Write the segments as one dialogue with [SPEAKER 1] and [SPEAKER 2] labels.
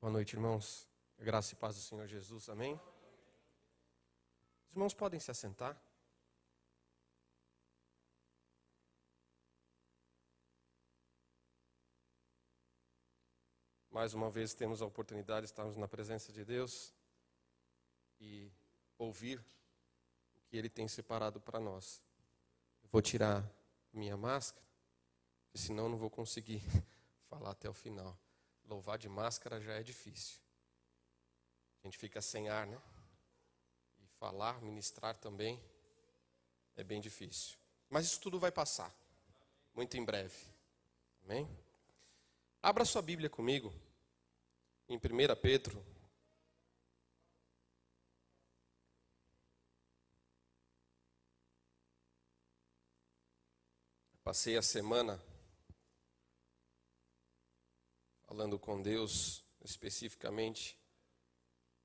[SPEAKER 1] Boa noite, irmãos. Graça e paz do Senhor Jesus, amém? Os irmãos podem se assentar. Mais uma vez temos a oportunidade de estarmos na presença de Deus e ouvir o que Ele tem separado para nós. Eu vou tirar minha máscara, porque senão não vou conseguir falar até o final. Louvar de máscara já é difícil. A gente fica sem ar, né? E falar, ministrar também é bem difícil. Mas isso tudo vai passar, muito em breve. Amém? Abra sua Bíblia comigo, em 1 Pedro. Passei a semana falando com Deus, especificamente,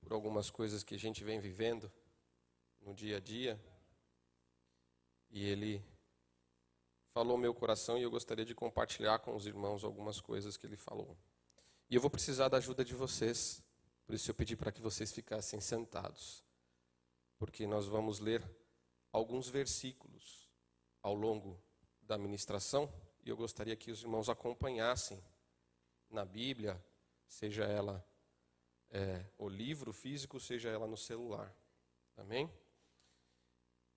[SPEAKER 1] por algumas coisas que a gente vem vivendo no dia a dia. E Ele falou meu coração e eu gostaria de compartilhar com os irmãos algumas coisas que Ele falou. E eu vou precisar da ajuda de vocês, por isso eu pedi para que vocês ficassem sentados. Porque nós vamos ler alguns versículos ao longo da ministração e eu gostaria que os irmãos acompanhassem na Bíblia, seja ela o livro físico, seja ela no celular. Amém?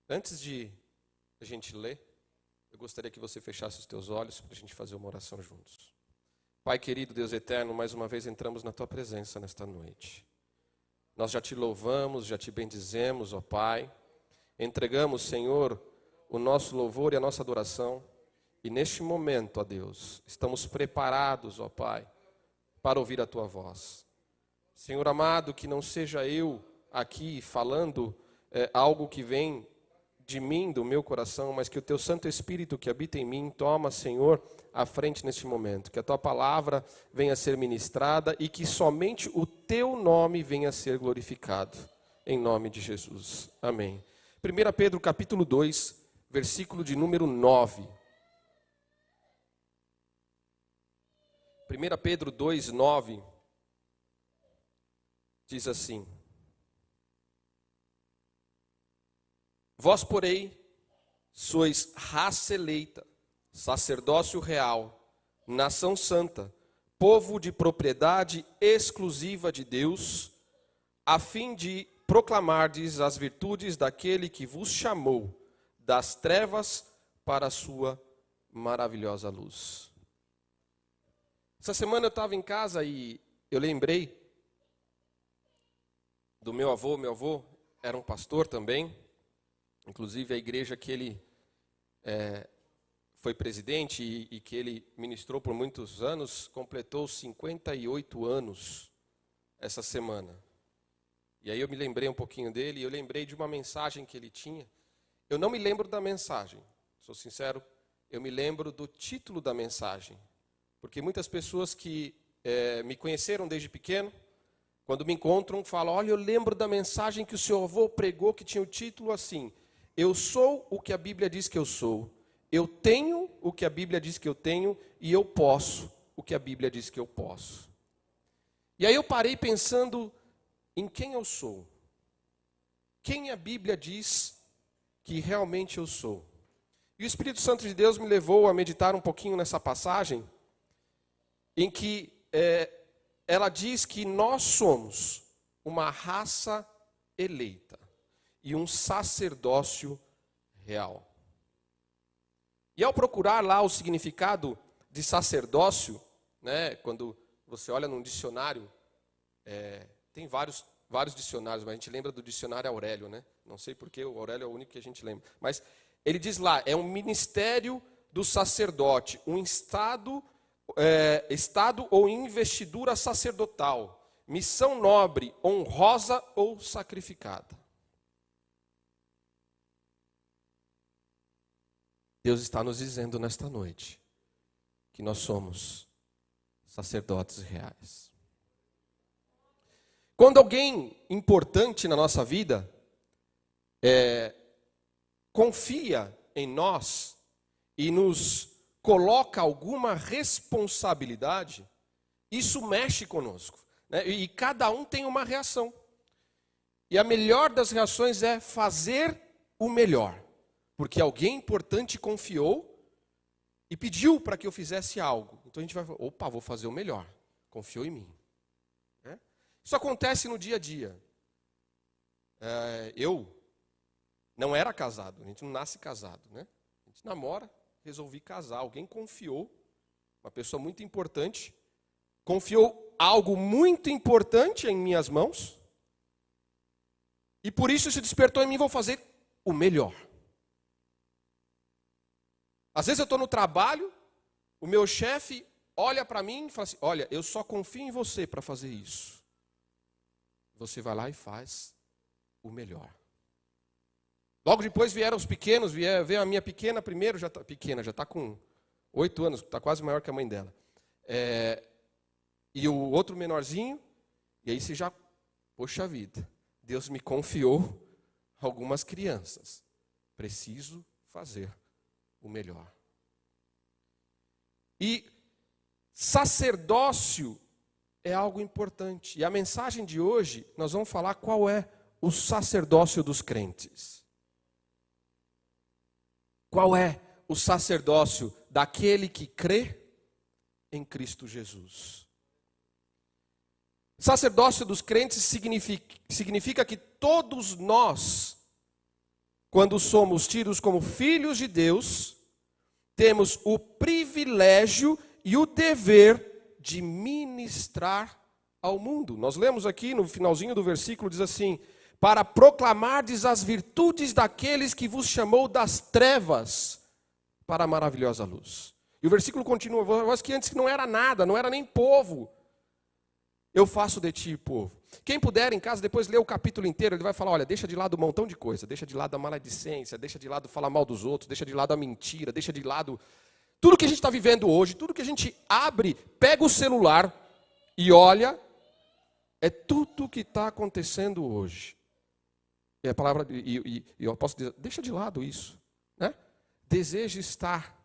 [SPEAKER 1] Antes de a gente ler, eu gostaria que você fechasse os teus olhos para a gente fazer uma oração juntos. Pai querido, Deus eterno, mais uma vez entramos na Tua presença nesta noite. Nós já Te louvamos, já Te bendizemos, ó Pai. Entregamos, Senhor, o nosso louvor e a nossa adoração. E neste momento, ó Deus, estamos preparados, ó Pai, para ouvir a Tua voz. Senhor amado, que não seja eu aqui falando algo que vem de mim, do meu coração, mas que o Teu Santo Espírito que habita em mim toma, Senhor, a frente neste momento. Que a Tua palavra venha a ser ministrada e que somente o Teu nome venha a ser glorificado. Em nome de Jesus. Amém. 1 Pedro capítulo 2, versículo de número 9. 1 Pedro 2, 9, diz assim: Vós, porém, sois raça eleita, sacerdócio real, nação santa, povo de propriedade exclusiva de Deus, a fim de proclamardes as virtudes daquele que vos chamou das trevas para a sua maravilhosa luz. Essa semana eu estava em casa e eu lembrei do meu avô. Meu avô era um pastor também. Inclusive a igreja que ele foi presidente e que ele ministrou por muitos anos, completou 58 anos essa semana. E aí eu me lembrei um pouquinho dele e eu lembrei de uma mensagem que ele tinha. Eu não me lembro da mensagem, sou sincero, eu me lembro do título da mensagem. Porque muitas pessoas que me conheceram desde pequeno, quando me encontram, falam: olha, eu lembro da mensagem que o seu avô pregou, que tinha o título assim: eu sou o que a Bíblia diz que eu sou, eu tenho o que a Bíblia diz que eu tenho, e eu posso o que a Bíblia diz que eu posso. E aí eu parei pensando em quem eu sou. Quem a Bíblia diz que realmente eu sou. E o Espírito Santo de Deus me levou a meditar um pouquinho nessa passagem, em que ela diz que nós somos uma raça eleita e um sacerdócio real. E ao procurar lá o significado de sacerdócio, né, quando você olha num dicionário, tem vários dicionários, mas a gente lembra do dicionário Aurélio, né? Não sei porque o Aurélio é o único que a gente lembra. Mas ele diz lá, é um ministério do sacerdote, um estado ou investidura sacerdotal, missão nobre, honrosa ou sacrificada. Deus está nos dizendo nesta noite que nós somos sacerdotes reais. Quando alguém importante na nossa vida confia em nós e nos coloca alguma responsabilidade, isso mexe conosco. né? E cada um tem uma reação. E a melhor das reações é fazer o melhor. Porque alguém importante confiou e pediu para que eu fizesse algo. Então a gente vai falar, opa, vou fazer o melhor. Confiou em mim. Né? Isso acontece no dia a dia. Eu não era casado, a gente não nasce casado, né? A gente namora, resolvi casar. Alguém confiou, uma pessoa muito importante, confiou algo muito importante em minhas mãos, e por isso se despertou em mim, vou fazer o melhor. Às vezes eu estou no trabalho, o meu chefe olha para mim e fala assim, olha, eu só confio em você para fazer isso. Você vai lá e faz o melhor. Logo depois vieram os pequenos, veio a minha pequena primeiro, já está com 8 anos, está quase maior que a mãe dela. E o outro menorzinho, e aí você já, poxa vida, Deus me confiou algumas crianças. Preciso fazer o melhor. E sacerdócio é algo importante. E a mensagem de hoje, nós vamos falar qual é o sacerdócio dos crentes. Qual é o sacerdócio daquele que crê em Cristo Jesus? Sacerdócio dos crentes significa que todos nós, quando somos tidos como filhos de Deus, temos o privilégio e o dever de ministrar ao mundo. Nós lemos aqui no finalzinho do versículo, diz assim, para proclamardes as virtudes daqueles que vos chamou das trevas para a maravilhosa luz. E o versículo continua, vós que antes não era nada, não era nem povo, eu faço de ti povo. Quem puder em casa, depois lê o capítulo inteiro, ele vai falar, olha, deixa de lado um montão de coisa, deixa de lado a maledicência, deixa de lado falar mal dos outros, deixa de lado a mentira, deixa de lado tudo que a gente está vivendo hoje, tudo que a gente abre, pega o celular e olha, é tudo que está acontecendo hoje. E a palavra, e eu posso dizer, deixa de lado isso, né? Deseja estar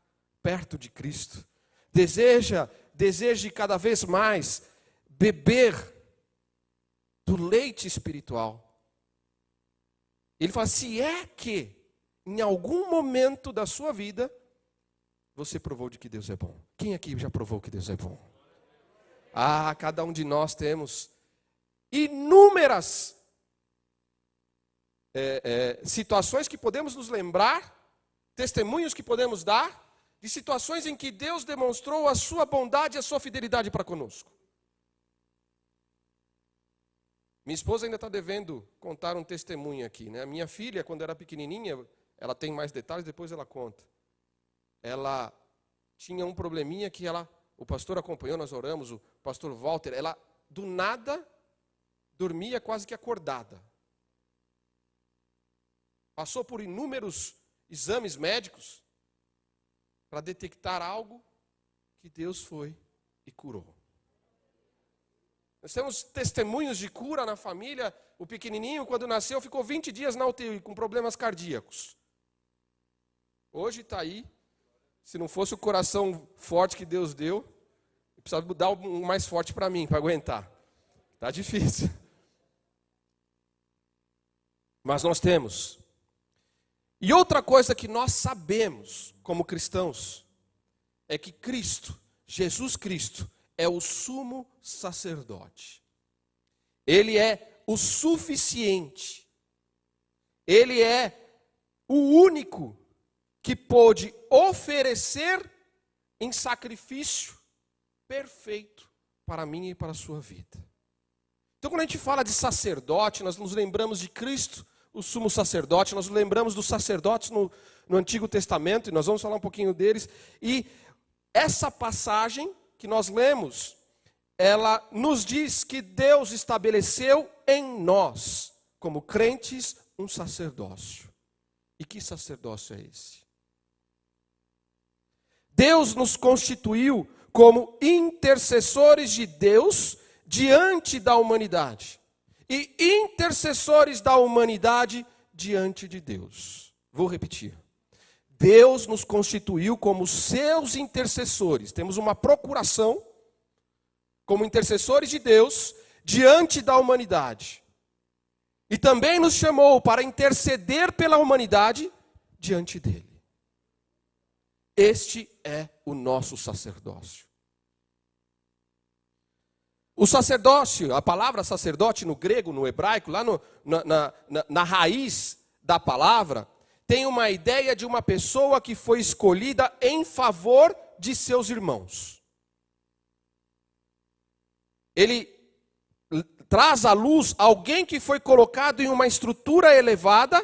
[SPEAKER 1] perto de Cristo, deseja cada vez mais beber do leite espiritual. Ele fala, se é que em algum momento da sua vida você provou de que Deus é bom. Quem aqui já provou que Deus é bom? Cada um de nós temos inúmeras situações que podemos nos lembrar, testemunhos que podemos dar, de situações em que Deus demonstrou a sua bondade e a sua fidelidade para conosco. Minha esposa ainda está devendo contar um testemunho aqui, né? A minha filha, quando era pequenininha, ela tem mais detalhes, depois ela conta. Ela tinha um probleminha que o pastor acompanhou, nós oramos, o pastor Walter, ela do nada dormia quase que acordada. Passou por inúmeros exames médicos para detectar algo que Deus foi e curou. Nós temos testemunhos de cura na família. O pequenininho, quando nasceu, ficou 20 dias na UTI com problemas cardíacos. Hoje está aí. Se não fosse o coração forte que Deus deu, eu precisava dar um mais forte para mim, para aguentar. Está difícil. Mas nós temos. E outra coisa que nós sabemos, como cristãos, é que Cristo, Jesus Cristo, é o sumo sacerdote. Ele é o suficiente. Ele é o único que pôde oferecer em sacrifício perfeito para mim e para a sua vida. Então, quando a gente fala de sacerdote, nós nos lembramos de Cristo, o sumo sacerdote, nós nos lembramos dos sacerdotes no Antigo Testamento, e nós vamos falar um pouquinho deles. E essa passagem que nós lemos, ela nos diz que Deus estabeleceu em nós, como crentes, um sacerdócio. E que sacerdócio é esse? Deus nos constituiu como intercessores de Deus diante da humanidade. E intercessores da humanidade diante de Deus. Vou repetir. Deus nos constituiu como seus intercessores. Temos uma procuração como intercessores de Deus diante da humanidade. E também nos chamou para interceder pela humanidade diante dele. Este é o nosso sacerdócio. O sacerdócio, a palavra sacerdote no grego, no hebraico, lá na raiz da palavra, tem uma ideia de uma pessoa que foi escolhida em favor de seus irmãos. Ele traz à luz alguém que foi colocado em uma estrutura elevada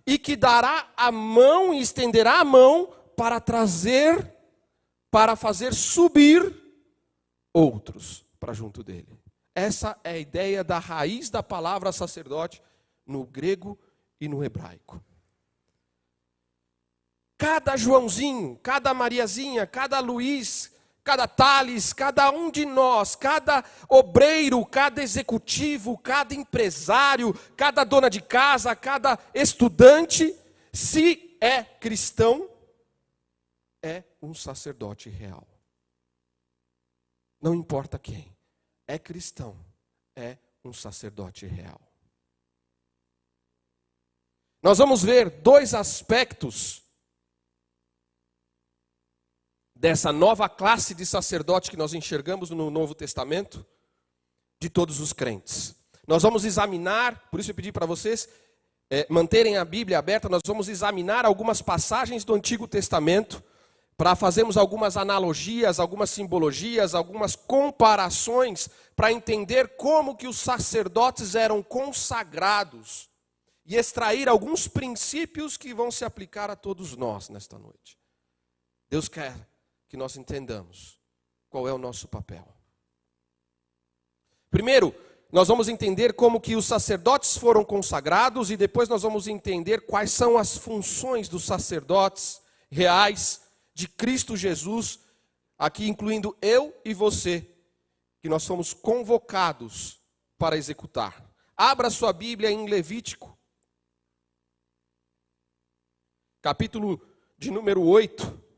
[SPEAKER 1] e que dará a mão e estenderá a mão para trazer, para fazer subir outros para junto dele. Essa é a ideia da raiz da palavra sacerdote no grego e no hebraico. Cada Joãozinho, cada Mariazinha, cada Luiz, cada Thales, cada um de nós, cada obreiro, cada executivo, cada empresário, cada dona de casa, cada estudante, se é cristão, é um sacerdote real. Não importa quem, é cristão, é um sacerdote real. Nós vamos ver dois aspectos dessa nova classe de sacerdote que nós enxergamos no Novo Testamento, de todos os crentes. Nós vamos examinar, por isso eu pedi para vocês manterem a Bíblia aberta, nós vamos examinar algumas passagens do Antigo Testamento, para fazermos algumas analogias, algumas simbologias, algumas comparações, para entender como que os sacerdotes eram consagrados, e extrair alguns princípios que vão se aplicar a todos nós nesta noite. Deus quer que nós entendamos qual é o nosso papel. Primeiro, nós vamos entender como que os sacerdotes foram consagrados e depois nós vamos entender quais são as funções dos sacerdotes reais de Cristo Jesus, aqui incluindo eu e você, que nós somos convocados para executar. Abra sua Bíblia em Levítico, capítulo de número 8.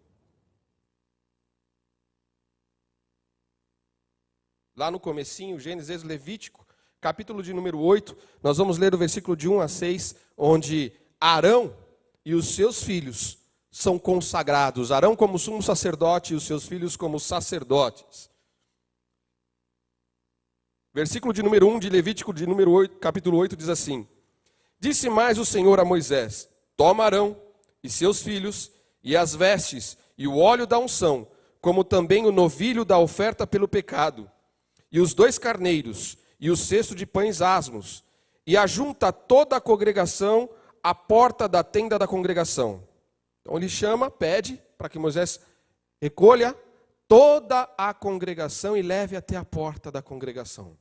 [SPEAKER 1] Lá no comecinho, Gênesis, Levítico, capítulo de número 8, nós vamos ler o versículo de 1 a 6, onde Arão e os seus filhos são consagrados. Arão como sumo sacerdote e os seus filhos como sacerdotes. Versículo de número 1 de Levítico, de número 8, capítulo 8, diz assim: Disse mais o Senhor a Moisés: Toma Arão e seus filhos, e as vestes, e o óleo da unção, como também o novilho da oferta pelo pecado, e os 2 carneiros, e o cesto de pães asmos, e ajunta toda a congregação à porta da tenda da congregação. Então ele chama, pede para que Moisés recolha toda a congregação e leve até a porta da congregação.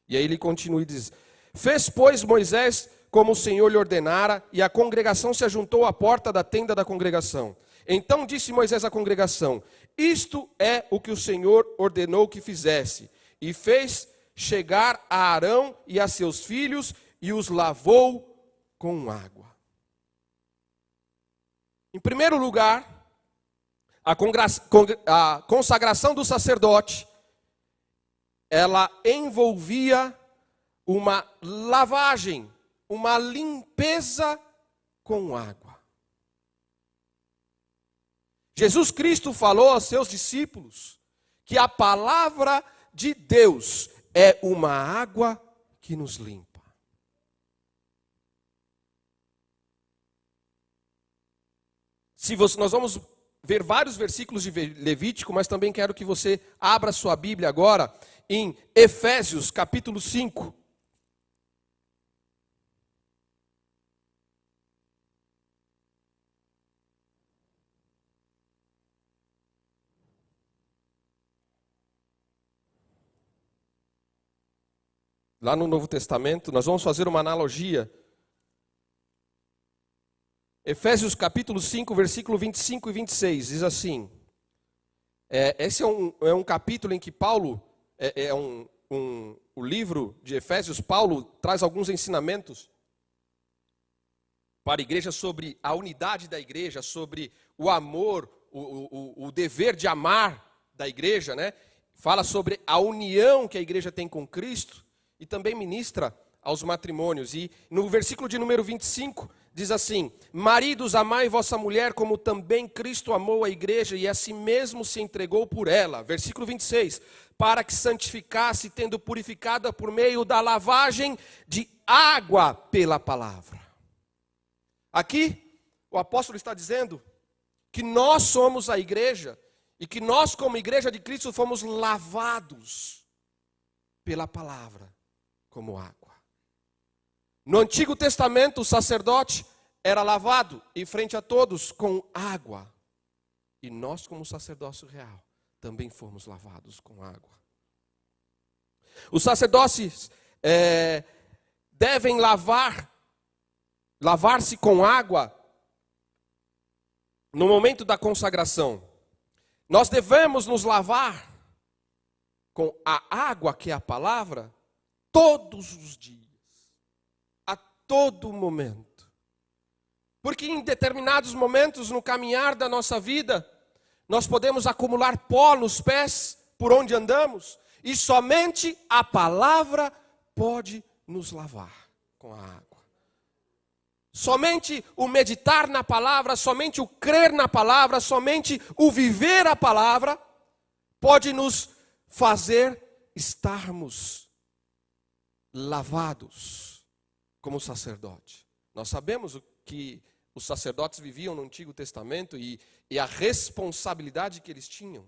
[SPEAKER 1] E aí ele continua e diz: Fez, pois, Moisés como o Senhor lhe ordenara, e a congregação se ajuntou à porta da tenda da congregação. Então disse Moisés à congregação: Isto é o que o Senhor ordenou que fizesse. E fez chegar a Arão e a seus filhos, e os lavou com água. Em primeiro lugar, a consagração do sacerdote, ela envolvia uma lavagem, uma limpeza com água. Jesus Cristo falou aos seus discípulos que a palavra de Deus é uma água que nos limpa. Nós vamos ver vários versículos de Levítico, mas também quero que você abra sua Bíblia agora em Efésios capítulo 5. Lá no Novo Testamento, nós vamos fazer uma analogia. Efésios capítulo 5, versículo 25 e 26, diz assim. Esse é um capítulo em que Paulo, o livro de Efésios, Paulo traz alguns ensinamentos para a igreja sobre a unidade da igreja, sobre o amor, o dever de amar da igreja, né? Fala sobre a união que a igreja tem com Cristo. e também ministra aos matrimônios. E no versículo de número 25, diz assim: maridos, amai vossa mulher como também Cristo amou a igreja e a si mesmo se entregou por ela. Versículo 26, para que santificasse, tendo purificada por meio da lavagem de água pela palavra. Aqui, o apóstolo está dizendo que nós somos a igreja e que nós, como igreja de Cristo, fomos lavados pela palavra como água. No Antigo Testamento, o sacerdote era lavado em frente a todos com água. E nós, como sacerdócio real, também fomos lavados com água. Os sacerdotes devem lavar-se com água no momento da consagração. Nós devemos nos lavar com a água, que é a palavra, todos os dias, a todo momento. Porque em determinados momentos no caminhar da nossa vida, nós podemos acumular pó nos pés por onde andamos, e somente a palavra pode nos lavar com a água. Somente o meditar na palavra, somente o crer na palavra, somente o viver a palavra, pode nos fazer estarmos lavados como sacerdote. Nós sabemos o que os sacerdotes viviam no Antigo Testamento e a responsabilidade que eles tinham.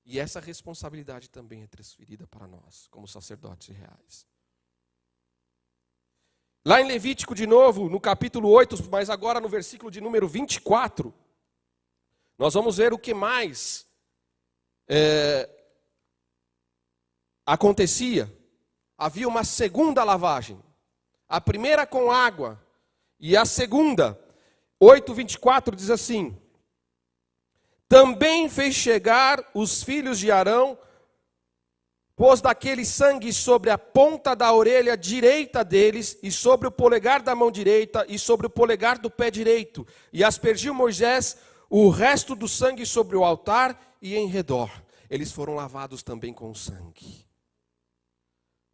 [SPEAKER 1] E essa responsabilidade também é transferida para nós, como sacerdotes reais. Lá em Levítico, de novo, no capítulo 8, mas agora no versículo de número 24, nós vamos ver o que mais acontecia. Havia uma segunda lavagem. A primeira com água e a segunda, 8:24 diz assim: também fez chegar os filhos de Arão, pôs daquele sangue sobre a ponta da orelha direita deles, e sobre o polegar da mão direita, e sobre o polegar do pé direito. E aspergiu Moisés o resto do sangue sobre o altar e em redor. Eles foram lavados também com sangue.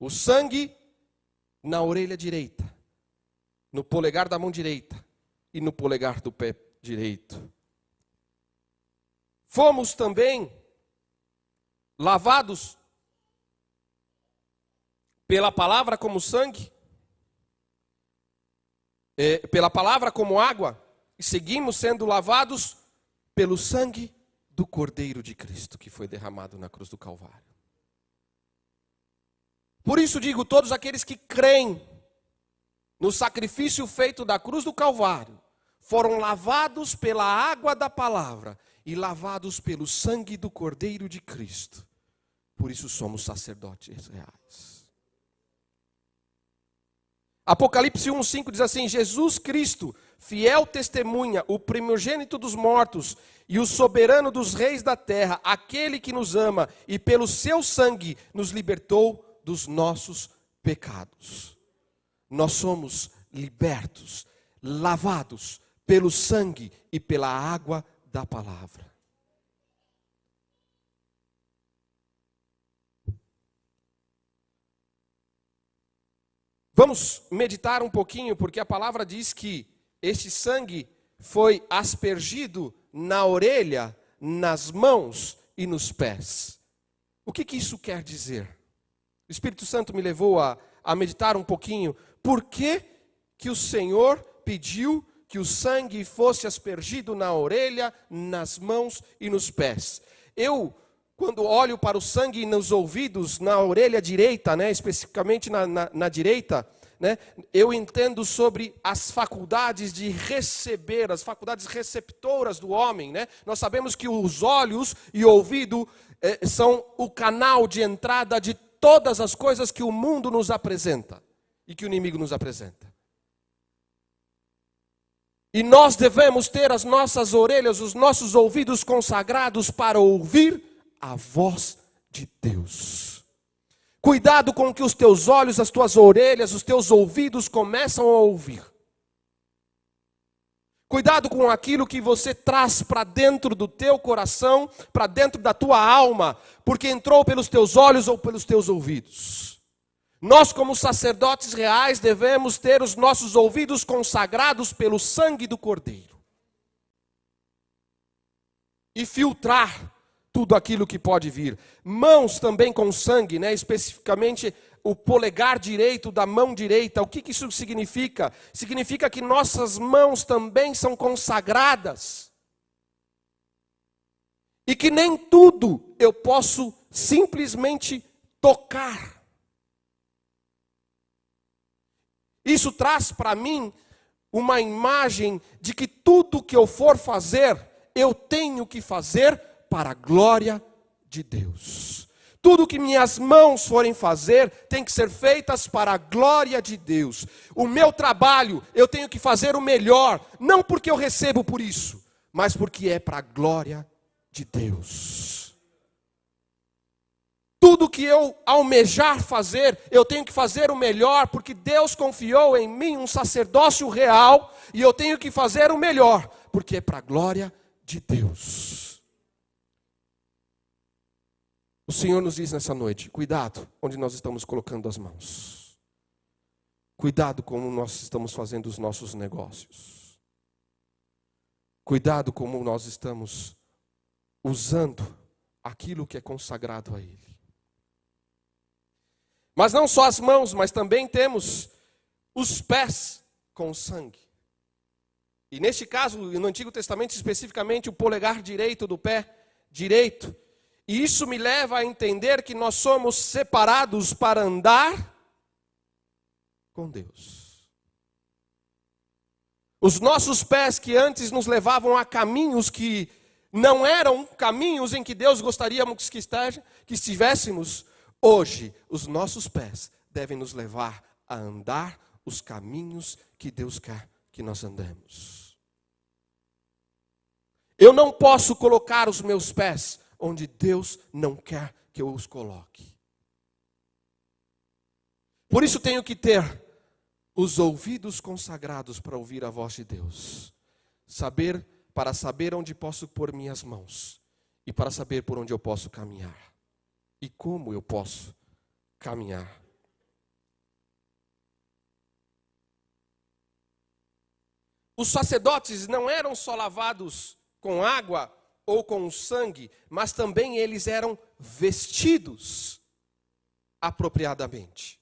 [SPEAKER 1] O sangue na orelha direita, no polegar da mão direita e no polegar do pé direito. Fomos também lavados pela palavra como sangue, pela palavra como água, e seguimos sendo lavados pelo sangue do Cordeiro de Cristo, que foi derramado na cruz do Calvário. Por isso digo, todos aqueles que creem no sacrifício feito da cruz do Calvário, foram lavados pela água da palavra e lavados pelo sangue do Cordeiro de Cristo. Por isso somos sacerdotes reais. Apocalipse 1:5 diz assim: Jesus Cristo, fiel testemunha, o primogênito dos mortos e o soberano dos reis da terra, aquele que nos ama e pelo seu sangue nos libertou dos nossos pecados. Nós somos libertos, lavados pelo sangue e pela água da palavra. Vamos meditar um pouquinho, porque a palavra diz que este sangue foi aspergido na orelha, nas mãos e nos pés. O que isso quer dizer? O Espírito Santo me levou a meditar um pouquinho. Por que o Senhor pediu que o sangue fosse aspergido na orelha, nas mãos e nos pés? Eu, quando olho para o sangue nos ouvidos, na orelha direita, especificamente na direita, eu entendo sobre as faculdades de receber, as faculdades receptoras do homem. Nós sabemos que os olhos e o ouvido são o canal de entrada de todas as coisas que o mundo nos apresenta e que o inimigo nos apresenta. E nós devemos ter as nossas orelhas, os nossos ouvidos consagrados para ouvir a voz de Deus. Cuidado com o que os teus olhos, as tuas orelhas, os teus ouvidos começam a ouvir. Cuidado com aquilo que você traz para dentro do teu coração, para dentro da tua alma, porque entrou pelos teus olhos ou pelos teus ouvidos. Nós, como sacerdotes reais, devemos ter os nossos ouvidos consagrados pelo sangue do Cordeiro. E filtrar tudo aquilo que pode vir. Mãos também com sangue, né? Especificamente o polegar direito da mão direita. O que isso significa? Significa que nossas mãos também são consagradas. E que nem tudo eu posso simplesmente tocar. Isso traz para mim uma imagem de que tudo que eu for fazer, eu tenho que fazer para a glória de Deus. Tudo que minhas mãos forem fazer, tem que ser feitas para a glória de Deus. O meu trabalho, eu tenho que fazer o melhor, não porque eu recebo por isso, mas porque é para a glória de Deus. Tudo que eu almejar fazer, eu tenho que fazer o melhor, porque Deus confiou em mim um sacerdócio real, e eu tenho que fazer o melhor, porque é para a glória de Deus. O Senhor nos diz nessa noite, cuidado onde nós estamos colocando as mãos. Cuidado como nós estamos fazendo os nossos negócios. Cuidado como nós estamos usando aquilo que é consagrado a Ele. Mas não só as mãos, mas também temos os pés com sangue. E neste caso, no Antigo Testamento, especificamente o polegar direito do pé direito. E isso me leva a entender que nós somos separados para andar com Deus. Os nossos pés que antes nos levavam a caminhos que não eram caminhos em que Deus gostaria que estivéssemos, hoje, os nossos pés devem nos levar a andar os caminhos que Deus quer que nós andemos. Eu não posso colocar os meus pés onde Deus não quer que eu os coloque. Por isso tenho que ter os ouvidos consagrados para ouvir a voz de Deus. Para saber onde posso pôr minhas mãos. E para saber por onde eu posso caminhar. E como eu posso caminhar. Os sacerdotes não eram só lavados com água ou com sangue, mas também eles eram vestidos apropriadamente.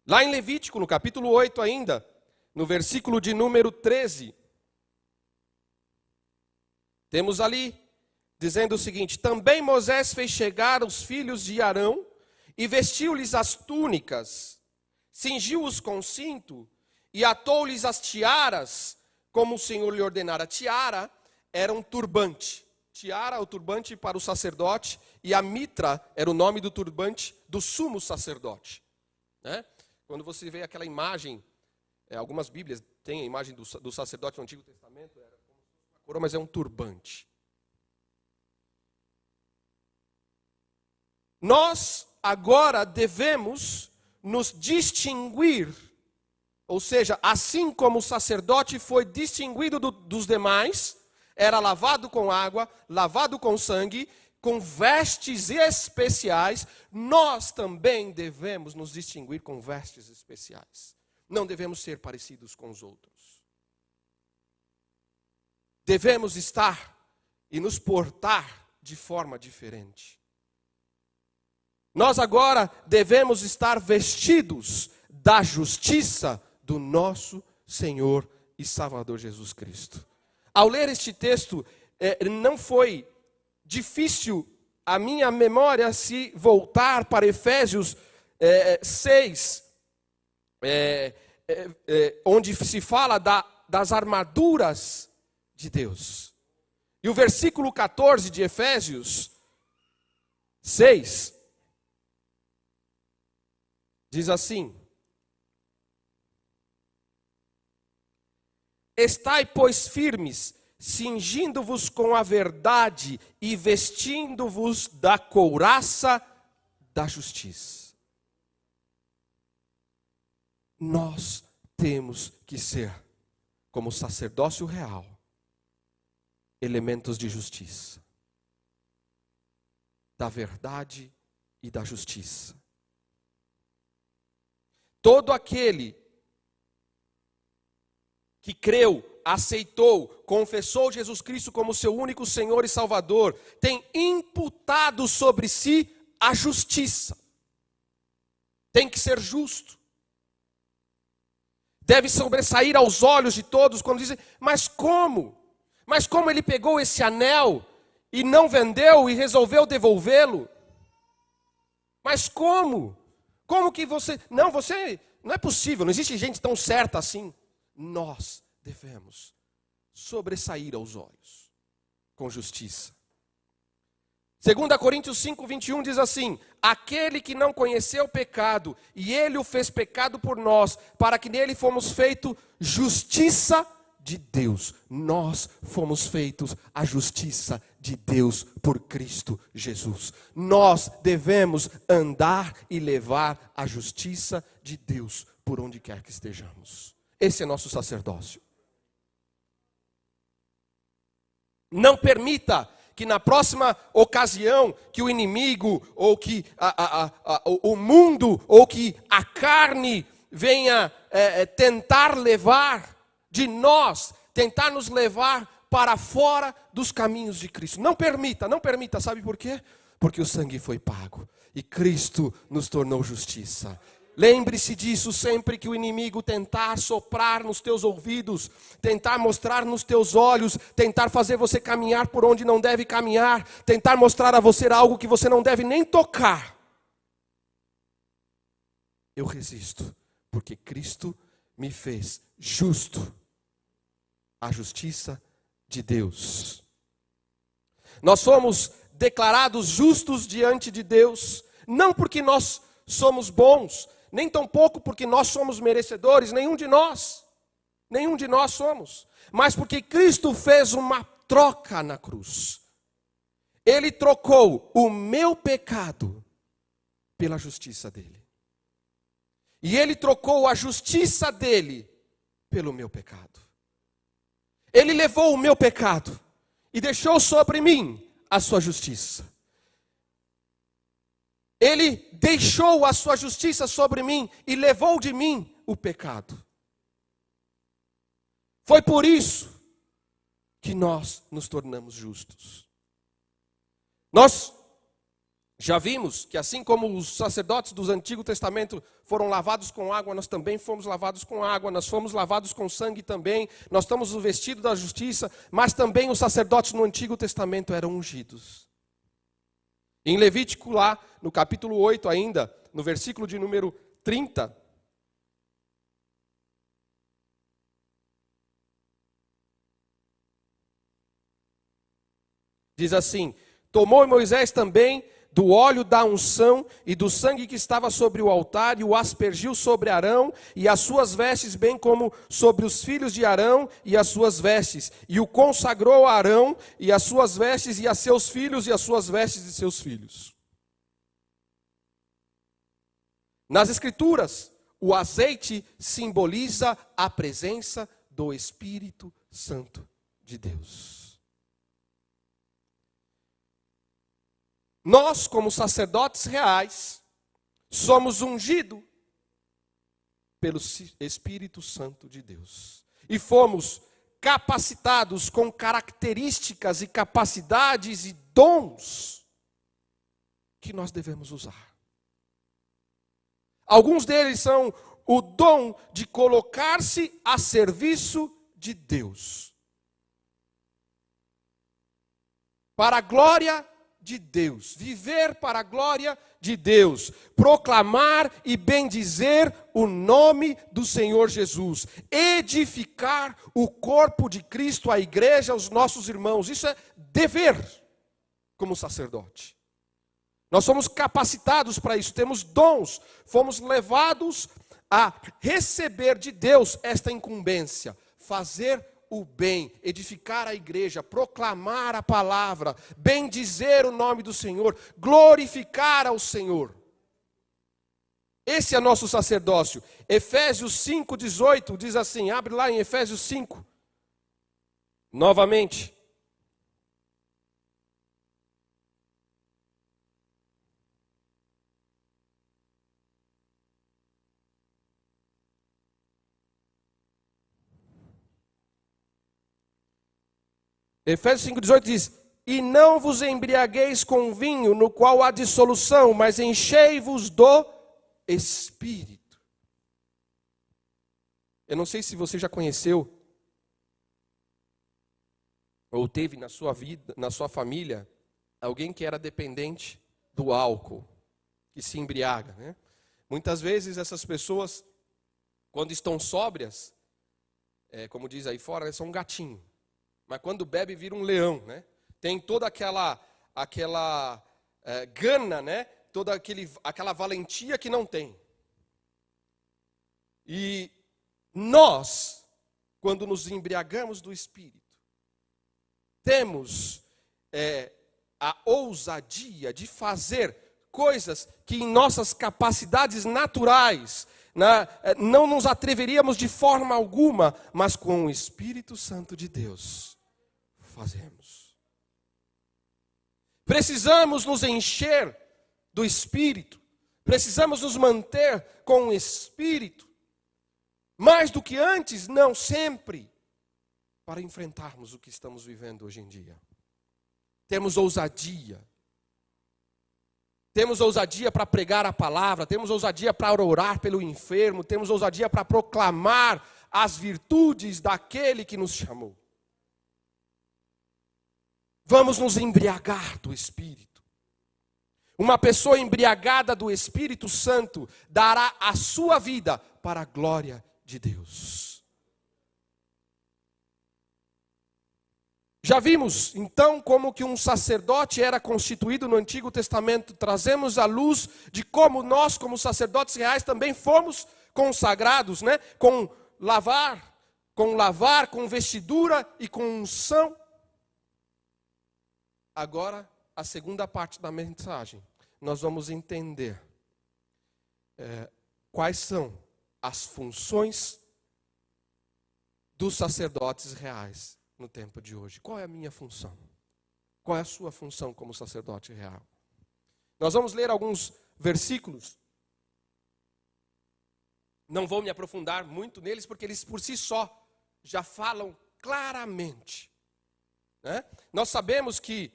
[SPEAKER 1] Lá em Levítico, no capítulo 8 ainda, no versículo de número 13, temos ali dizendo o seguinte: também Moisés fez chegar os filhos de Arão e vestiu-lhes as túnicas, cingiu-os com cinto e atou-lhes as tiaras, como o Senhor lhe ordenara. Tiara era um turbante. Tiara, o turbante para o sacerdote, e a mitra era o nome do turbante do sumo sacerdote. Né? Quando você vê aquela imagem, algumas Bíblias têm a imagem do sacerdote no Antigo Testamento, era como uma coroa, mas é um turbante. Nós agora devemos nos distinguir, ou seja, assim como o sacerdote foi distinguido dos demais, era lavado com água, lavado com sangue, com vestes especiais, nós também devemos nos distinguir com vestes especiais. Não devemos ser parecidos com os outros. Devemos estar e nos portar de forma diferente. Nós agora devemos estar vestidos da justiça do nosso Senhor e Salvador Jesus Cristo. Ao ler este texto, não foi difícil a minha memória se voltar para Efésios 6, onde se fala das armaduras de Deus. E o versículo 14 de Efésios 6 diz assim: estai, pois, firmes, cingindo-vos com a verdade e vestindo-vos da couraça da justiça. Nós temos que ser, como sacerdócio real, elementos de justiça, da verdade e da justiça. Todo aquele que creu, aceitou, confessou Jesus Cristo como seu único Senhor e Salvador, tem imputado sobre si a justiça. Tem que ser justo. Deve sobressair aos olhos de todos quando dizem, mas como? Mas como ele pegou esse anel e não vendeu e resolveu devolvê-lo? Mas como? Como que você não é possível, não existe gente tão certa assim. Nós devemos sobressair aos olhos com justiça. 2 Coríntios 5, 21 diz assim, aquele que não conheceu o pecado, e ele o fez pecado por nós, para que nele fomos feitos justiça de Deus. Nós fomos feitos a justiça de Deus por Cristo Jesus. Nós devemos andar e levar a justiça de Deus por onde quer que estejamos. Esse é nosso sacerdócio. Não permita que na próxima ocasião que o inimigo, ou que o mundo, ou que a carne venha tentar levar de nós, tentar nos levar para fora dos caminhos de Cristo. Não permita, sabe por quê? Porque o sangue foi pago e Cristo nos tornou justiça. Lembre-se disso sempre que o inimigo tentar soprar nos teus ouvidos, tentar mostrar nos teus olhos, tentar fazer você caminhar por onde não deve caminhar, tentar mostrar a você algo que você não deve nem tocar. Eu resisto, porque Cristo me fez justo, a justiça de Deus. Nós somos declarados justos diante de Deus, não porque nós somos bons, nem tampouco porque nós somos merecedores, nenhum de nós somos, mas porque Cristo fez uma troca na cruz. Ele trocou o meu pecado pela justiça dele. E ele trocou a justiça dele pelo meu pecado. Ele levou o meu pecado e deixou sobre mim a sua justiça. Ele deixou a sua justiça sobre mim e levou de mim o pecado. Foi por isso que nós nos tornamos justos. Nós já vimos que assim como os sacerdotes do Antigo Testamento foram lavados com água, nós também fomos lavados com água, nós fomos lavados com sangue também, nós estamos vestidos da justiça, mas também os sacerdotes no Antigo Testamento eram ungidos. Em Levítico lá, no capítulo 8 ainda, no versículo de número 30, diz assim, tomou Moisés também do óleo da unção e do sangue que estava sobre o altar, e o aspergiu sobre Arão e as suas vestes, bem como sobre os filhos de Arão e as suas vestes. E o consagrou a Arão e as suas vestes, e a seus filhos e as suas vestes de seus filhos. Nas Escrituras, o azeite simboliza a presença do Espírito Santo de Deus. Nós, como sacerdotes reais, somos ungidos pelo Espírito Santo de Deus. E fomos capacitados com características e capacidades e dons que nós devemos usar. Alguns deles são o dom de colocar-se a serviço de Deus. Para a glória de Deus, viver para a glória de Deus, proclamar e bendizer o nome do Senhor Jesus, edificar o corpo de Cristo, a igreja, os nossos irmãos. Isso é dever como sacerdote. Nós somos capacitados para isso, temos dons, fomos levados a receber de Deus esta incumbência, fazer o bem, edificar a igreja, proclamar a palavra, bendizer o nome do Senhor, glorificar ao Senhor. Esse é nosso sacerdócio. Efésios 5:18 diz assim, abre lá em Efésios 5, novamente. Efésios 5,18 diz: e não vos embriagueis com vinho, no qual há dissolução, mas enchei-vos do Espírito. Eu não sei se você já conheceu, ou teve na sua vida, na sua família, alguém que era dependente do álcool, que se embriaga, né? Muitas vezes essas pessoas, quando estão sóbrias, como diz aí fora, elas são um gatinho. Mas quando bebe, vira um leão, né? Tem toda aquela gana, né? Toda aquela valentia que não tem. E nós, quando nos embriagamos do Espírito, temos a ousadia de fazer coisas que em nossas capacidades naturais não nos atreveríamos de forma alguma, mas com o Espírito Santo de Deus fazemos. Precisamos nos encher do Espírito, precisamos nos manter com o Espírito, mais do que antes, não sempre, para enfrentarmos o que estamos vivendo hoje em dia. Temos ousadia. Temos ousadia para pregar a palavra, temos ousadia para orar pelo enfermo, temos ousadia para proclamar as virtudes daquele que nos chamou. Vamos nos embriagar do Espírito. Uma pessoa embriagada do Espírito Santo dará a sua vida para a glória de Deus. Já vimos, então, como que um sacerdote era constituído no Antigo Testamento. Trazemos a luz de como nós, como sacerdotes reais, também fomos consagrados, né? Com lavar, com vestidura e com unção. Agora, a segunda parte da mensagem, nós vamos entender quais são as funções dos sacerdotes reais no tempo de hoje. Qual é a minha função? Qual é a sua função como sacerdote real? Nós vamos ler alguns versículos. Não vou me aprofundar muito neles, porque eles por si só já falam claramente, né? Nós sabemos que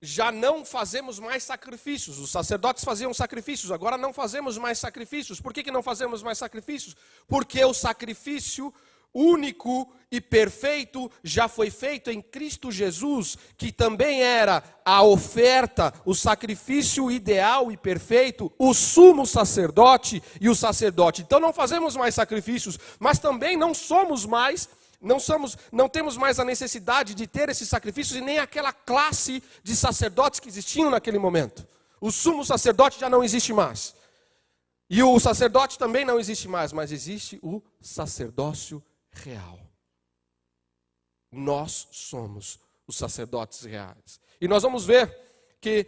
[SPEAKER 1] já não fazemos mais sacrifícios. Os sacerdotes faziam sacrifícios, agora não fazemos mais sacrifícios. Por que não fazemos mais sacrifícios? Porque o sacrifício único e perfeito já foi feito em Cristo Jesus, que também era a oferta, o sacrifício ideal e perfeito, o sumo sacerdote e o sacerdote. Então não fazemos mais sacrifícios, mas também não temos mais a necessidade de ter esses sacrifícios e nem aquela classe de sacerdotes que existiam naquele momento. O sumo sacerdote já não existe mais. E o sacerdote também não existe mais, mas existe o sacerdócio real. Nós somos os sacerdotes reais. E nós vamos ver que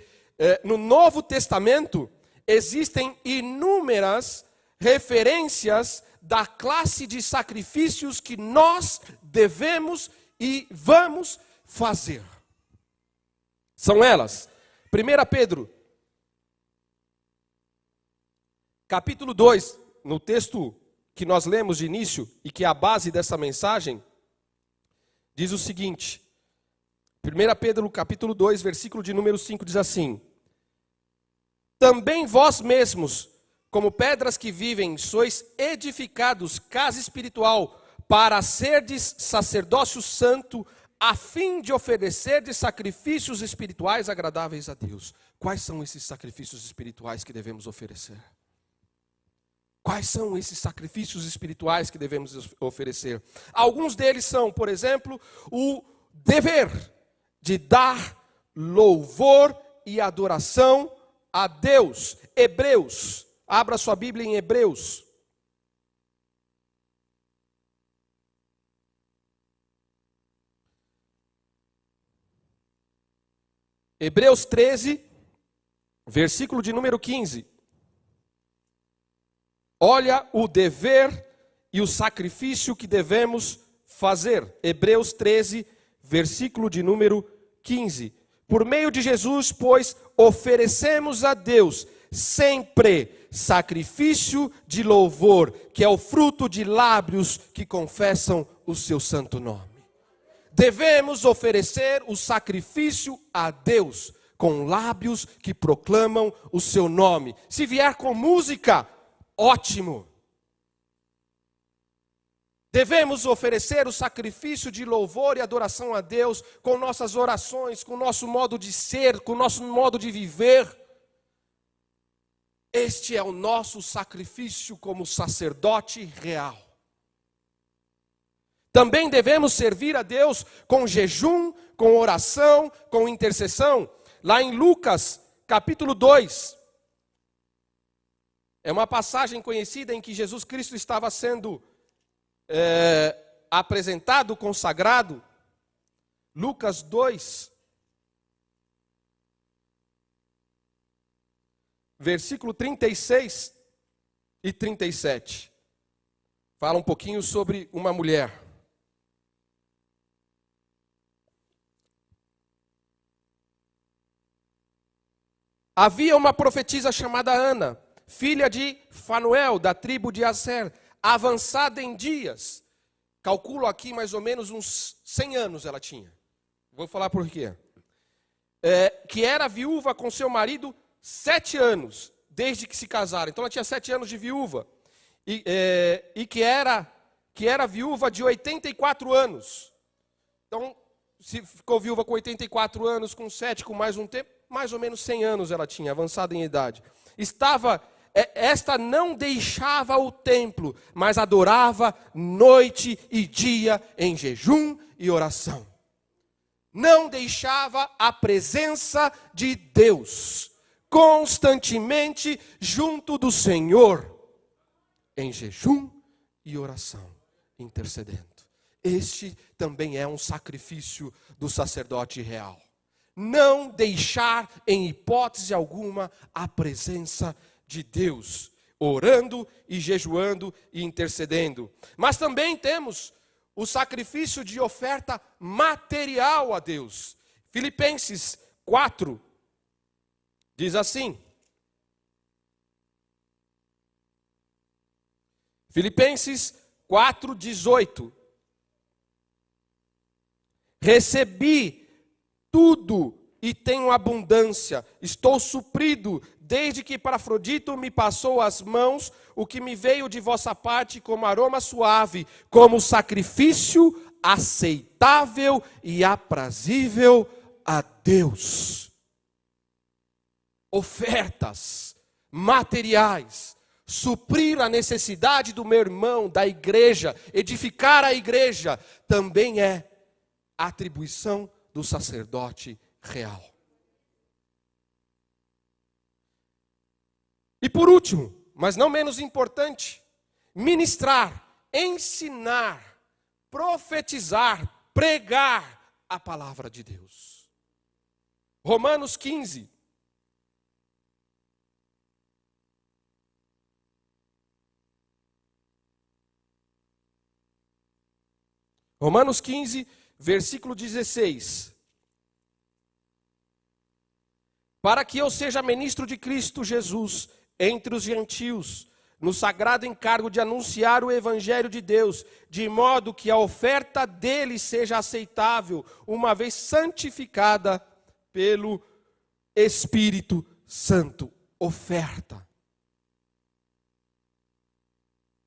[SPEAKER 1] no Novo Testamento existem inúmeras referências da classe de sacrifícios que nós devemos e vamos fazer. São elas: 1 Pedro, capítulo 2, no texto que nós lemos de início e que é a base dessa mensagem, diz o seguinte: 1 Pedro capítulo 2, versículo de número 5, diz assim: também vós mesmos, como pedras que vivem, sois edificados casa espiritual, para serdes sacerdócio santo, a fim de oferecerdes sacrifícios espirituais agradáveis a Deus. Quais são esses sacrifícios espirituais que devemos oferecer? Quais são esses sacrifícios espirituais que devemos oferecer? Alguns deles são, por exemplo, o dever de dar louvor e adoração a Deus. Hebreus, abra sua Bíblia em Hebreus. Hebreus 13, versículo de número 15. Olha o dever e o sacrifício que devemos fazer. Hebreus 13, versículo de número 15. Por meio de Jesus, pois, oferecemos a Deus sempre sacrifício de louvor, que é o fruto de lábios que confessam o seu santo nome. devemos oferecer o sacrifício a Deus, com lábios que proclamam o seu nome. Se vier com música, ótimo. Devemos oferecer o sacrifício de louvor e adoração a Deus com nossas orações, com o nosso modo de ser, com o nosso modo de viver. Este é o nosso sacrifício como sacerdote real. Também devemos servir a Deus com jejum, com oração, com intercessão. Lá em Lucas, capítulo 2, é uma passagem conhecida em que Jesus Cristo estava sendo apresentado, consagrado. Lucas 2, versículo 36 e 37. Fala um pouquinho sobre uma mulher. Havia uma profetisa chamada Ana, filha de Fanuel, da tribo de Aser, avançada em dias. Calculo aqui mais ou menos uns 100 anos ela tinha. Vou falar por quê. Que era viúva com seu marido 7 anos, desde que se casaram. Então ela tinha 7 anos de viúva. E que era viúva de 84 anos. Então, se ficou viúva com 84 anos, com 7, com mais um tempo, mais ou menos 100 anos ela tinha, avançada em idade. Esta não deixava o templo, mas adorava noite e dia em jejum e oração. Não deixava a presença de Deus, constantemente junto do Senhor, em jejum e oração, intercedendo. Este também é um sacrifício do sacerdote real. Não deixar em hipótese alguma a presença de Deus, orando e jejuando e intercedendo. Mas também temos o sacrifício de oferta material a Deus. Filipenses 4 diz assim. Filipenses 4:18. Recebi tudo e tenho abundância, estou suprido, desde que Epafrodito me passou as mãos, o que me veio de vossa parte como aroma suave, como sacrifício aceitável e aprazível a Deus. Ofertas materiais, suprir a necessidade do meu irmão, da igreja, edificar a igreja, também é atribuição do sacerdote real. E por último, mas não menos importante, ministrar, ensinar, profetizar, pregar a palavra de Deus. Romanos 15. Romanos 15, versículo 16. Para que eu seja ministro de Cristo Jesus entre os gentios, no sagrado encargo de anunciar o evangelho de Deus, de modo que a oferta dele seja aceitável, uma vez santificada pelo Espírito Santo. Oferta.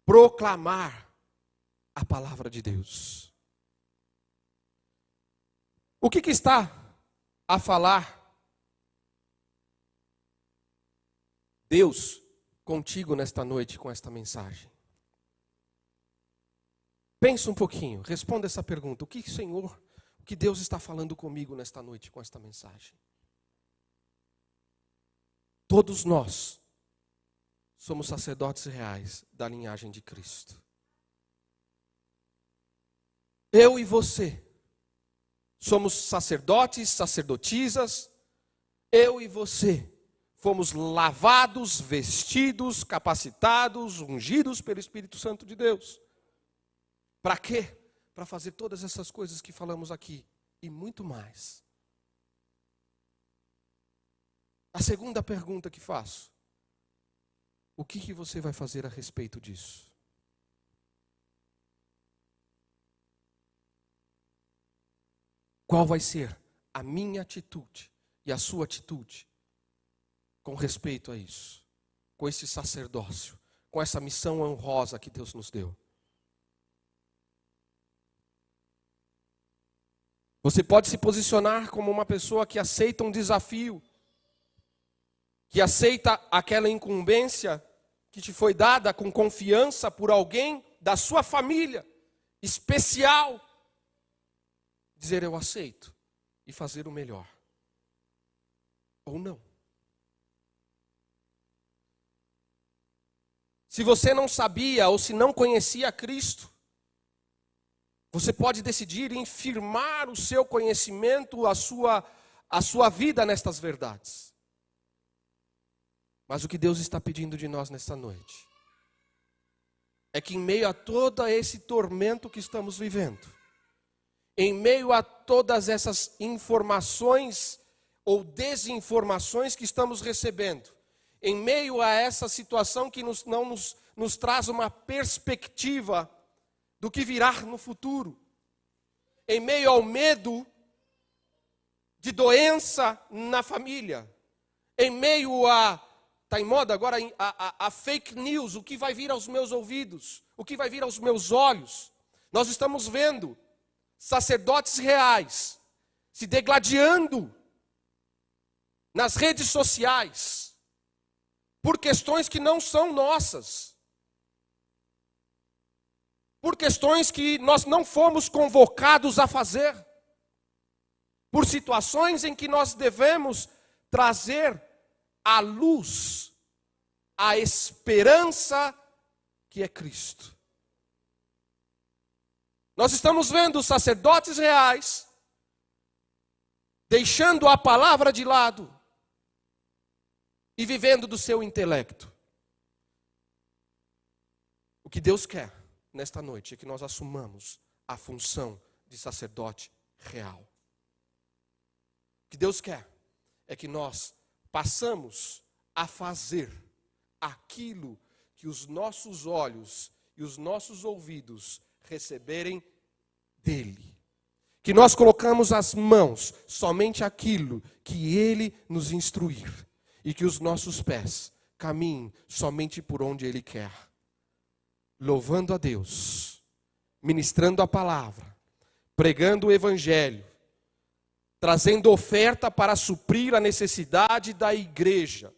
[SPEAKER 1] Proclamar a palavra de Deus. O que está a falar Deus contigo nesta noite com esta mensagem? Pensa um pouquinho, responda essa pergunta. O que Deus está falando comigo nesta noite com esta mensagem? Todos nós somos sacerdotes reais da linhagem de Cristo. Eu e você somos sacerdotes, sacerdotisas. Eu e você fomos lavados, vestidos, capacitados, ungidos pelo Espírito Santo de Deus. Para quê? Para fazer todas essas coisas que falamos aqui e muito mais. A segunda pergunta que faço: o que você vai fazer a respeito disso? qual vai ser a minha atitude e a sua atitude com respeito a isso, com esse sacerdócio, com essa missão honrosa que Deus nos deu. Você pode se posicionar como uma pessoa que aceita um desafio, que aceita aquela incumbência que te foi dada com confiança por alguém da sua família, especial. Dizer eu aceito e fazer o melhor. Ou não. Se você não sabia ou se não conhecia Cristo, você pode decidir em firmar o seu conhecimento, a sua vida nestas verdades. Mas o que Deus está pedindo de nós nesta noite é que em meio a todo esse tormento que estamos vivendo, em meio a todas essas informações ou desinformações que estamos recebendo, em meio a essa situação que não nos traz uma perspectiva do que virá no futuro, em meio ao medo de doença na família, em meio está em moda agora a fake news, o que vai vir aos meus ouvidos, o que vai vir aos meus olhos. Nós estamos vendo sacerdotes reais se degladiando nas redes sociais por questões que não são nossas, por questões que nós não fomos convocados a fazer, por situações em que nós devemos trazer à luz a esperança que é Cristo. Nós estamos vendo sacerdotes reais deixando a palavra de lado e vivendo do seu intelecto. O que Deus quer nesta noite é que nós assumamos a função de sacerdote real. O que Deus quer é que nós passamos a fazer aquilo que os nossos olhos e os nossos ouvidos receberem dele. Que nós colocamos as mãos somente aquilo que ele nos instruir. E que os nossos pés caminhem somente por onde ele quer. Louvando a Deus, ministrando a palavra, pregando o evangelho, trazendo oferta para suprir a necessidade da igreja,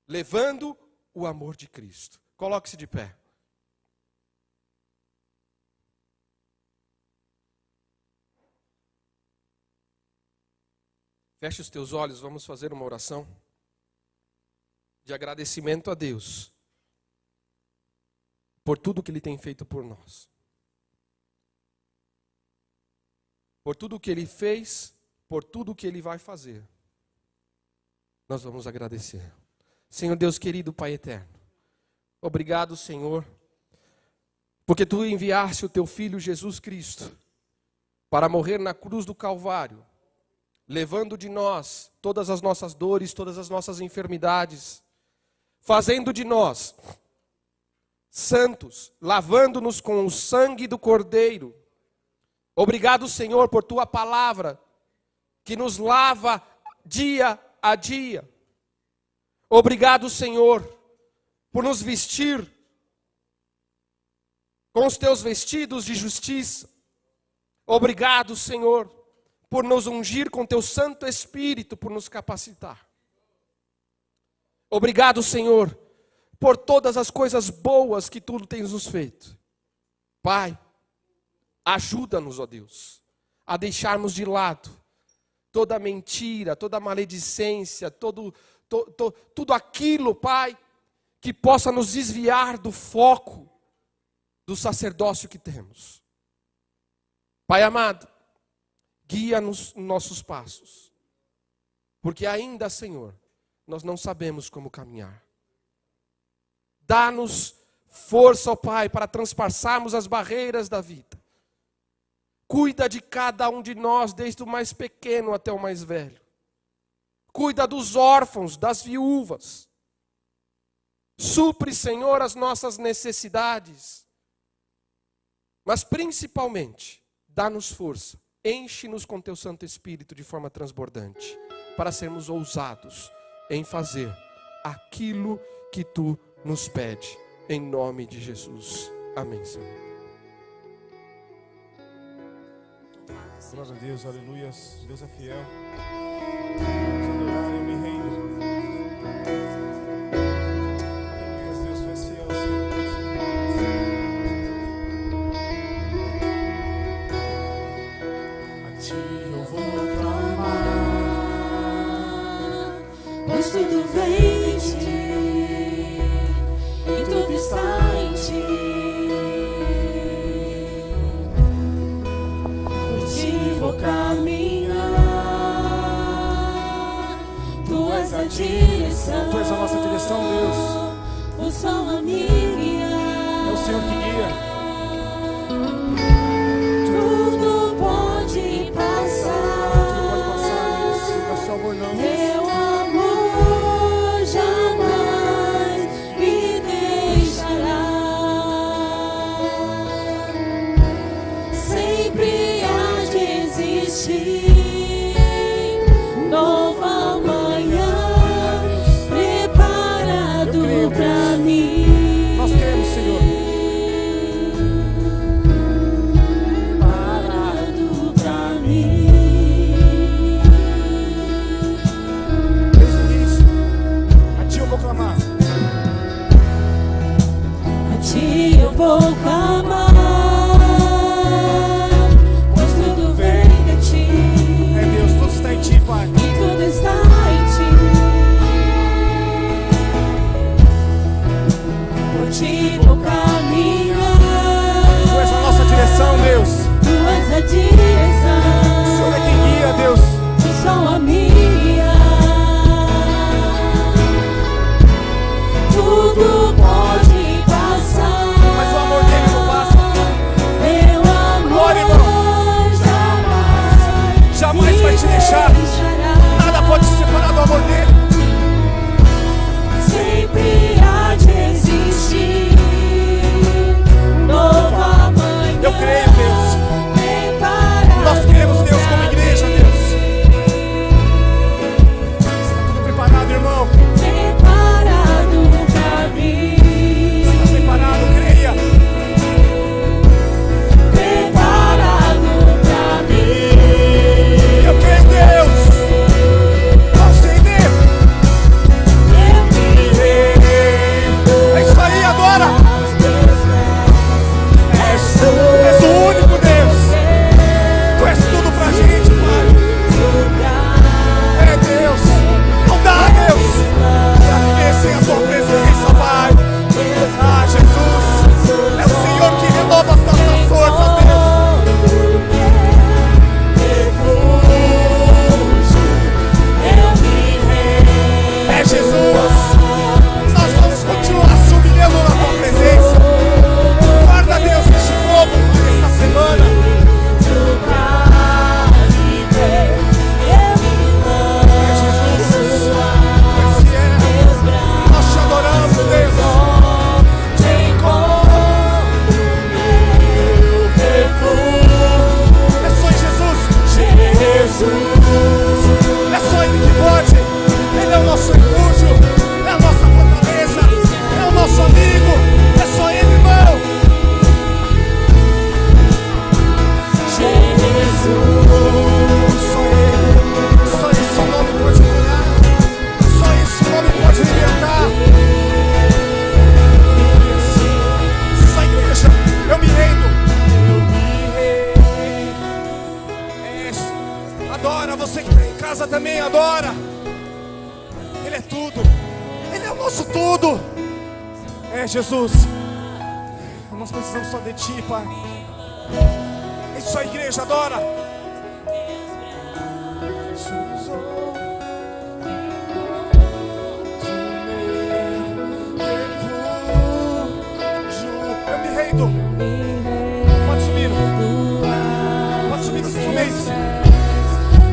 [SPEAKER 1] levando o amor de Cristo. Coloque-se de pé. Feche os teus olhos, vamos fazer uma oração de agradecimento a Deus por tudo que Ele tem feito por nós. Por tudo que Ele fez, por tudo que Ele vai fazer. Nós vamos agradecer. Senhor Deus querido, Pai eterno, obrigado, Senhor, porque Tu enviaste o Teu Filho Jesus Cristo para morrer na cruz do Calvário, levando de nós todas as nossas dores, todas as nossas enfermidades, fazendo de nós santos, lavando-nos com o sangue do Cordeiro. Obrigado, Senhor, por Tua palavra, que nos lava dia a dia. Obrigado, Senhor, por nos vestir com os Teus vestidos de justiça. Obrigado, Senhor, por nos ungir com Teu Santo Espírito, por nos capacitar. Obrigado, Senhor, por todas as coisas boas que Tu tens nos feito. Pai, ajuda-nos, ó Deus, a deixarmos de lado toda mentira, toda maledicência, tudo aquilo, Pai, que possa nos desviar do foco do sacerdócio que temos. Pai amado, guia-nos nossos passos, porque ainda, Senhor, nós não sabemos como caminhar. Dá-nos força, ó Pai, para transpassarmos as barreiras da vida. Cuida de cada um de nós, desde o mais pequeno até o mais velho. Cuida dos órfãos, das viúvas. Supre, Senhor, as nossas necessidades. Mas principalmente, dá-nos força, enche-nos com teu Santo Espírito de forma transbordante, para sermos ousados em fazer aquilo que tu nos pede, em nome de Jesus. Amém, Senhor.
[SPEAKER 2] Glória a Deus, aleluia. Deus é fiel. Vamos adorar, eu me rendo. Aleluia, Deus, tu és fiel, Senhor. A ti eu vou clamar,
[SPEAKER 3] pois tudo vem de ti, e tudo está em ti. Por ti vou caminhar, tu és a direção.
[SPEAKER 2] Tu és a nossa direção, Deus.
[SPEAKER 3] O sol a me guiar.
[SPEAKER 2] É o Senhor que guia.
[SPEAKER 3] Tudo pode passar.
[SPEAKER 2] Tudo pode passar, Deus. Mas seu amor não.
[SPEAKER 3] Teu amor jamais me deixará. Sempre há de existir nova manhã preparado pra mim.
[SPEAKER 2] Nós queremos, Senhor.
[SPEAKER 3] Preparado pra mim.
[SPEAKER 2] Desde o início, a ti eu vou clamar.
[SPEAKER 3] A ti eu vou clamar, pois tudo vem de ti,
[SPEAKER 2] É Deus, tudo está em ti, Pai.
[SPEAKER 3] e tudo está em ti. Por ti vou caminhar,
[SPEAKER 2] Tu és a nossa direção, Deus.
[SPEAKER 3] tu és a direção.
[SPEAKER 2] O Senhor é quem guia, Deus.
[SPEAKER 3] O sol a me guiar. Tudo pode passar,
[SPEAKER 2] Mas o amor dele não passa.
[SPEAKER 3] meu amor
[SPEAKER 2] irmão.
[SPEAKER 3] jamais
[SPEAKER 2] Jamais vai te deixar. Nada pode se separar do amor dele.
[SPEAKER 3] Sempre há de existir nova manhã.
[SPEAKER 2] Eu creio, Deus.
[SPEAKER 3] Preparado
[SPEAKER 2] Nós cremos, Deus, como igreja, Deus. Está tudo preparado, irmão.
[SPEAKER 3] preparado pra mim.
[SPEAKER 2] Está preparado, creia.
[SPEAKER 3] Preparado pra mim.
[SPEAKER 2] Eu creio, Deus. Vamos estender.
[SPEAKER 3] Eu me
[SPEAKER 2] É isso aí, agora.
[SPEAKER 3] aos teus pés. És
[SPEAKER 2] Tu és o único Deus. Tu és tudo pra gente, Pai. É Deus. Não dá, Deus, pra viver sem a tua presença, Pai. Ah, Jesus. É o Senhor que renova as nossas forças, Deus. É Jesus. Nós vamos continuar se humilhando na tua presença. Guarda, Deus, este povo esta semana. É Jesus. Esse é. Nós te adoramos, Deus. É só em Jesus. É só Ele que pode. Ele é o nosso refúgio. É a nossa fortaleza. É o nosso amigo. É só Ele, irmão. Só Ele. Só esse nome pode curar. Só esse nome pode libertar. Só igreja. Eu me rendo. É isso. Adora. Você que está em casa também adora. Ele é tudo. Ele é o nosso tudo. É Jesus. Nós precisamos só de Ti, Pai. É isso aí, igreja, adora. Eu me rendo. Pode subir. Pode subir no seu mês.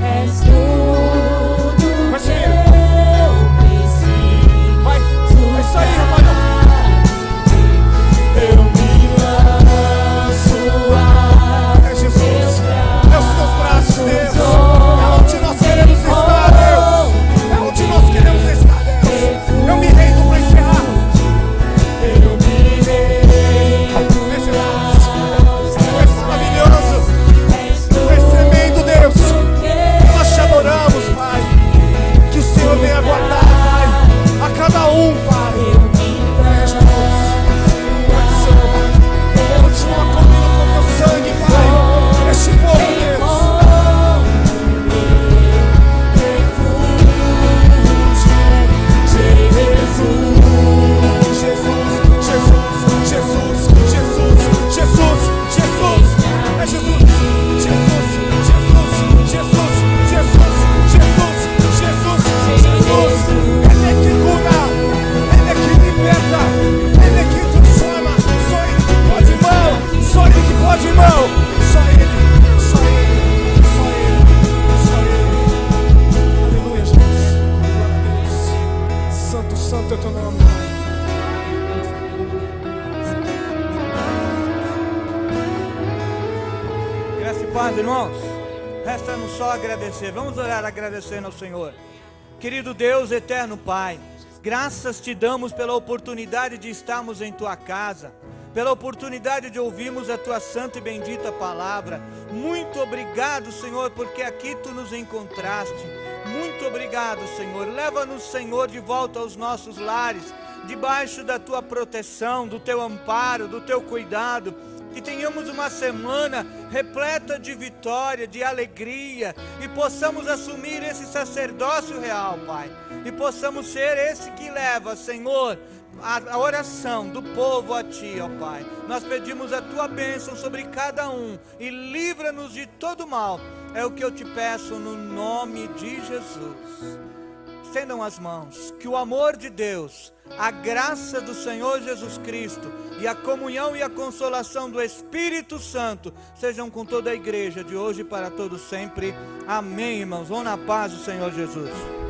[SPEAKER 3] És tudo
[SPEAKER 2] Vai subir.
[SPEAKER 3] que eu preciso.
[SPEAKER 2] Vai. É isso aí, Rafael.
[SPEAKER 3] Eu me lanço a
[SPEAKER 2] É Jesus. santo é teu nome, Pai.
[SPEAKER 4] Graça e paz, irmãos. Resta-nos só agradecer. Vamos orar agradecendo ao Senhor. Querido Deus, eterno Pai, graças te damos pela oportunidade de estarmos em tua casa, pela oportunidade de ouvirmos a tua santa e bendita palavra. Muito obrigado, Senhor, porque aqui tu nos encontraste. Muito obrigado, Senhor. Leva-nos, Senhor, de volta aos nossos lares, debaixo da tua proteção, do teu amparo, do teu cuidado. Que tenhamos uma semana repleta de vitória, de alegria, e possamos assumir esse sacerdócio real, Pai, e possamos ser esse que leva, Senhor, a oração do povo a Ti, ó Pai. Nós pedimos a Tua bênção sobre cada um, e livra-nos de todo mal. É o que eu te peço no nome de Jesus. Estendam as mãos. Que o amor de Deus, a graça do Senhor Jesus Cristo e a comunhão e a consolação do Espírito Santo sejam com toda a igreja de hoje e para todos sempre. Amém, irmãos. Vão na paz do Senhor Jesus.